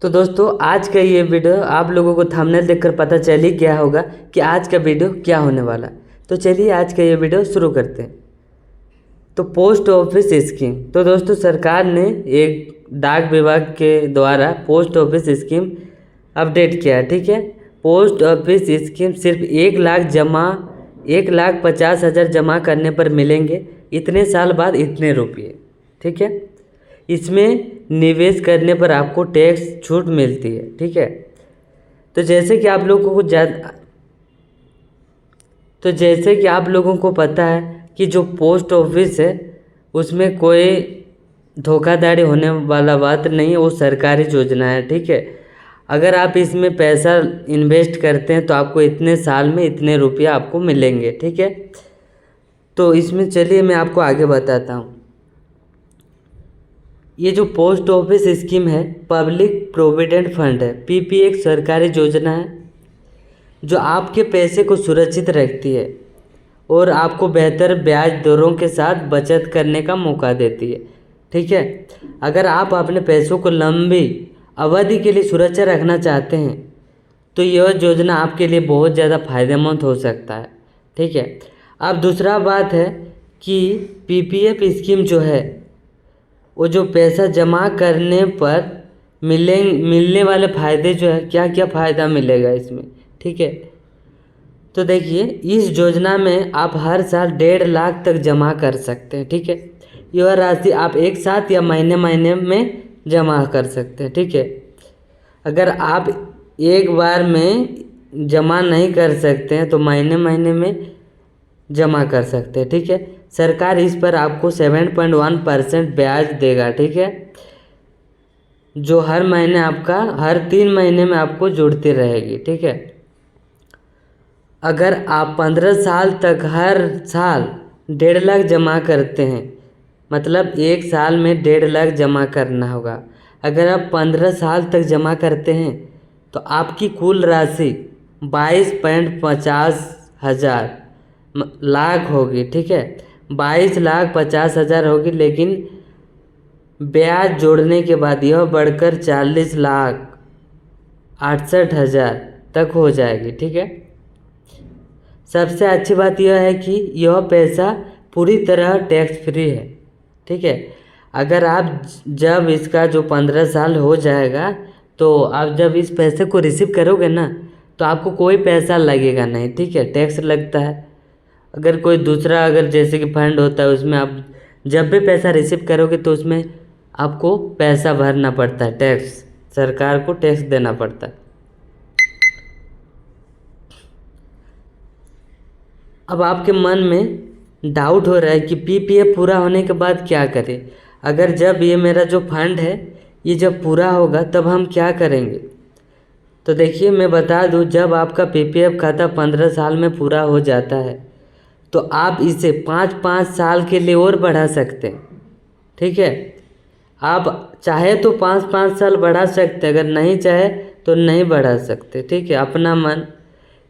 तो दोस्तों आज का ये वीडियो आप लोगों को थंबनेल देखकर पता चल ही गया होगा कि आज का वीडियो क्या होने वाला। तो चलिए आज का ये वीडियो शुरू करते हैं। तो पोस्ट ऑफिस स्कीम, तो दोस्तों सरकार ने एक डाक विभाग के द्वारा पोस्ट ऑफिस स्कीम अपडेट किया है। ठीक है, पोस्ट ऑफिस स्कीम सिर्फ 1,50,000 जमा करने पर मिलेंगे इतने साल बाद इतने रुपये। ठीक है, इसमें निवेश करने पर आपको टैक्स छूट मिलती है। ठीक है, तो जैसे कि आप लोगों को पता है कि जो पोस्ट ऑफिस है उसमें कोई धोखाधड़ी होने वाला बात नहीं है, वो सरकारी योजना है। ठीक है, अगर आप इसमें पैसा इन्वेस्ट करते हैं तो आपको इतने साल में इतने रुपया आपको मिलेंगे। ठीक है, तो इसमें चलिए मैं आपको आगे बताता हूँ। ये जो पोस्ट ऑफिस स्कीम है पब्लिक प्रोविडेंट फंड है, पीपी एक सरकारी योजना है जो आपके पैसे को सुरक्षित रखती है और आपको बेहतर ब्याज दरों के साथ बचत करने का मौका देती है। ठीक है, अगर आप अपने पैसों को लंबी अवधि के लिए सुरक्षा रखना चाहते हैं तो यह योजना आपके लिए बहुत ज़्यादा फायदेमंद हो सकता है। ठीक है, अब दूसरा बात है कि पीपीएफ स्कीम जो है वो जो पैसा जमा करने पर मिलने वाले फ़ायदे जो है, क्या क्या फ़ायदा मिलेगा इसमें। ठीक है, तो देखिए इस योजना में आप हर साल 1.5 लाख तक जमा कर सकते हैं। ठीक है, यह राशि आप एक साथ या महीने महीने में जमा कर सकते हैं। ठीक है, अगर आप एक बार में जमा नहीं कर सकते हैं तो महीने महीने में जमा कर सकते हैं। ठीक है, सरकार इस पर आपको 7.1% ब्याज देगा। ठीक है, जो हर 3 महीने में आपको जुड़ती रहेगी। ठीक है, अगर आप 15 साल तक हर साल 1.5 लाख जमा करते हैं, मतलब एक साल में 1.5 लाख जमा करना होगा। अगर आप 15 साल तक जमा करते हैं तो आपकी कुल राशि 22,50,000 लाख होगी। ठीक है, 22,50,000 होगी, लेकिन ब्याज जोड़ने के बाद यह बढ़कर 40,68,000 तक हो जाएगी। ठीक है, सबसे अच्छी बात यह है कि यह पैसा पूरी तरह टैक्स फ्री है। ठीक है, अगर आप जब इसका जो 15 साल हो जाएगा तो आप जब इस पैसे को रिसीव करोगे ना तो आपको कोई पैसा लगेगा नहीं। ठीक है, टैक्स लगता है। अगर कोई दूसरा अगर जैसे कि फंड होता है उसमें आप जब भी पैसा रिसीव करोगे तो उसमें आपको पैसा भरना पड़ता है, टैक्स, सरकार को टैक्स देना पड़ता है। अब आपके मन में डाउट हो रहा है कि पीपीएफ पूरा होने के बाद क्या करें। अगर जब ये मेरा जो फंड है ये जब पूरा होगा तब हम क्या करेंगे। तो देखिए मैं बता दूं, जब आपका पीपीएफ खाता 15 साल में पूरा हो जाता है तो आप इसे 5-5 साल के लिए और बढ़ा सकते हैं। ठीक है, आप चाहे तो 5-5 साल बढ़ा सकते हैं, अगर नहीं चाहे तो नहीं बढ़ा सकते। ठीक है, अपना मन।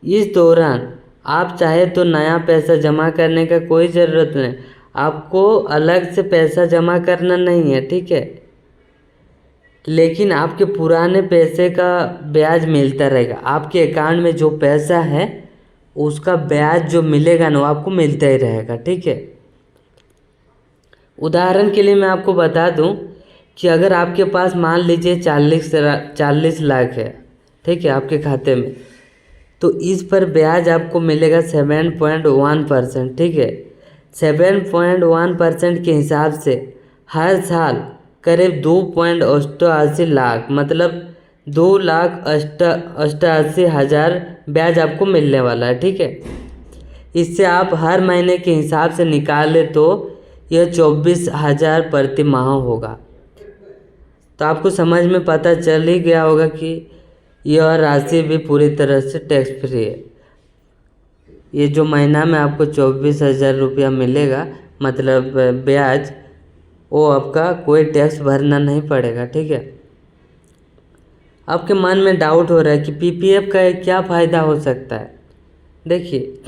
इस दौरान आप चाहे तो नया पैसा जमा करने का कोई ज़रूरत नहीं, आपको अलग से पैसा जमा करना नहीं है। ठीक है, लेकिन आपके पुराने पैसे का ब्याज मिलता रहेगा। आपके अकाउंट में जो पैसा है उसका ब्याज जो मिलेगा ना वो आपको मिलता ही रहेगा। ठीक है, उदाहरण के लिए मैं आपको बता दूं कि अगर आपके पास मान लीजिए 40 लाख है, ठीक है, आपके खाते में, तो इस पर ब्याज आपको मिलेगा 7.1%। ठीक है, 7.1% के हिसाब से हर साल करीब 2.88 लाख, मतलब 2,88,000 ब्याज आपको मिलने वाला है। ठीक है, इससे आप हर महीने के हिसाब से निकाले तो यह 24,000 प्रति माह होगा। तो आपको समझ में पता चल ही गया होगा कि यह राशि भी पूरी तरह से टैक्स फ्री है। ये जो महीना में आपको 24,000 रुपया मिलेगा, मतलब ब्याज, वो आपका कोई टैक्स भरना नहीं पड़ेगा। ठीक है, आपके मन में डाउट हो रहा है कि पीपीएफ का क्या फ़ायदा हो सकता है। देखिए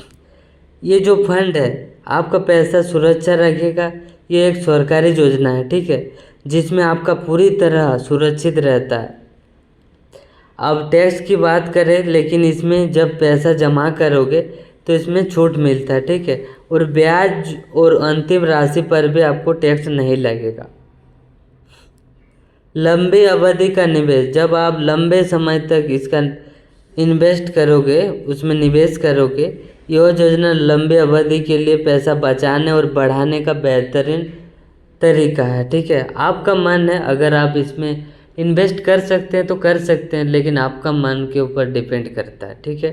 ये जो फंड है आपका पैसा सुरक्षा रखेगा, ये एक सरकारी योजना है। ठीक है, जिसमें आपका पूरी तरह सुरक्षित रहता है। अब टैक्स की बात करें, लेकिन इसमें जब पैसा जमा करोगे तो इसमें छूट मिलता है, ठीक है। और ब्याज और अंतिम राशि पर भी आपको टैक्स नहीं लगेगा। लंबी अवधि का निवेश, जब आप लंबे समय तक इसका इन्वेस्ट करोगे, उसमें निवेश करोगे, यह योजना लंबी अवधि के लिए पैसा बचाने और बढ़ाने का बेहतरीन तरीका है, ठीक है। आपका मन है, अगर आप इसमें इन्वेस्ट कर सकते हैं तो कर सकते हैं, लेकिन आपका मन के ऊपर डिपेंड करता है, ठीक है।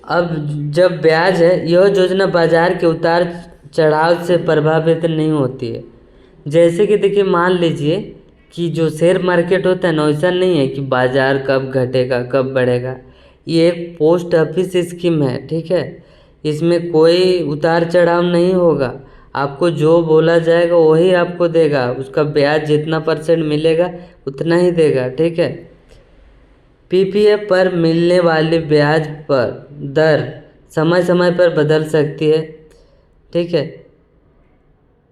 अब जब ब्याज है, यह योजना बाजार के उतार चढ़ाव से प्रभावित नहीं होती है। जैसे कि देखिए, मान लीजिए कि जो शेयर मार्केट होता है ना, ऐसा नहीं है कि बाजार कब घटेगा कब बढ़ेगा। ये एक पोस्ट ऑफिस स्कीम है, ठीक है। इसमें कोई उतार चढ़ाव नहीं होगा। आपको जो बोला जाएगा वही आपको देगा, उसका ब्याज जितना % मिलेगा उतना ही देगा, ठीक है। पीपीएफ पर मिलने वाली ब्याज पर दर समय समय पर बदल सकती है, ठीक है।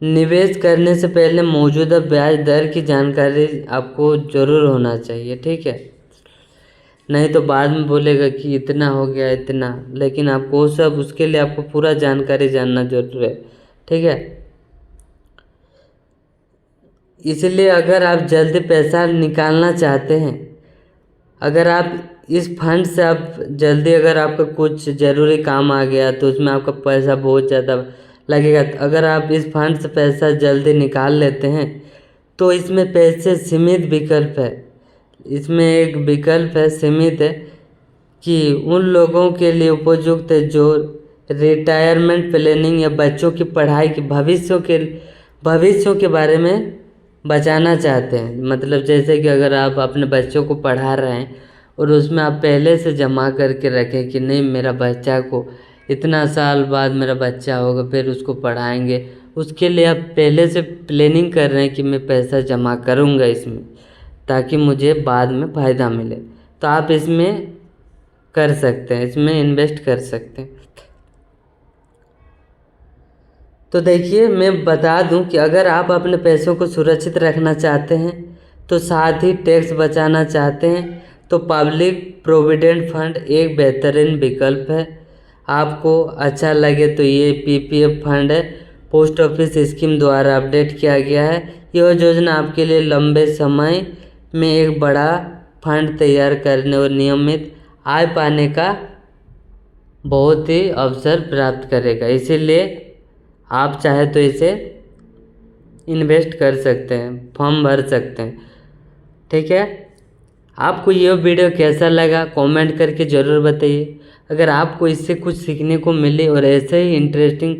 निवेश करने से पहले मौजूदा ब्याज दर की जानकारी आपको ज़रूर होना चाहिए, ठीक है। नहीं तो बाद में बोलेगा कि इतना हो गया इतना, लेकिन आपको सब उसके लिए आपको पूरा जानकारी जानना जरूर है, ठीक है। इसलिए अगर आप जल्दी पैसा निकालना चाहते हैं, अगर आप इस फंड से आप जल्दी, अगर आपका कुछ ज़रूरी काम आ गया तो उसमें आपका पैसा बहुत ज़्यादा लगेगा। अगर आप इस फंड से पैसा जल्दी निकाल लेते हैं तो इसमें पैसे सीमित विकल्प है। इसमें एक विकल्प है सीमित है कि उन लोगों के लिए उपयुक्त है जो रिटायरमेंट प्लानिंग या बच्चों की पढ़ाई की भविष्यों के बारे में बचाना चाहते हैं। मतलब जैसे कि अगर आप अपने बच्चों को पढ़ा रहे हैं और उसमें आप पहले से जमा करके रखें कि नहीं, मेरा बच्चा को इतना साल बाद मेरा बच्चा होगा, फिर उसको पढ़ाएंगे, उसके लिए आप पहले से प्लानिंग कर रहे हैं कि मैं पैसा जमा करूंगा इसमें, ताकि मुझे बाद में फ़ायदा मिले, तो आप इसमें कर सकते हैं, इसमें इन्वेस्ट कर सकते हैं। तो देखिए, मैं बता दूं कि अगर आप अपने पैसों को सुरक्षित रखना चाहते हैं तो साथ ही टैक्स बचाना चाहते हैं तो पब्लिक प्रोविडेंट फंड एक बेहतरीन विकल्प है। आपको अच्छा लगे तो ये पीपीएफ फंड है, पोस्ट ऑफिस स्कीम द्वारा अपडेट किया गया है। यह योजना आपके लिए लंबे समय में एक बड़ा फंड तैयार करने और नियमित आय पाने का बहुत ही अवसर प्राप्त करेगा। इसीलिए आप चाहे तो इसे इन्वेस्ट कर सकते हैं, फॉर्म भर सकते हैं, ठीक है। आपको यह वीडियो कैसा लगा कमेंट करके ज़रूर बताइए। अगर आपको इससे कुछ सीखने को मिले और ऐसे ही इंटरेस्टिंग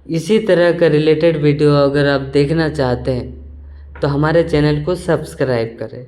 इसी तरह का रिलेटेड वीडियो अगर आप देखना चाहते हैं तो हमारे चैनल को सब्सक्राइब करें।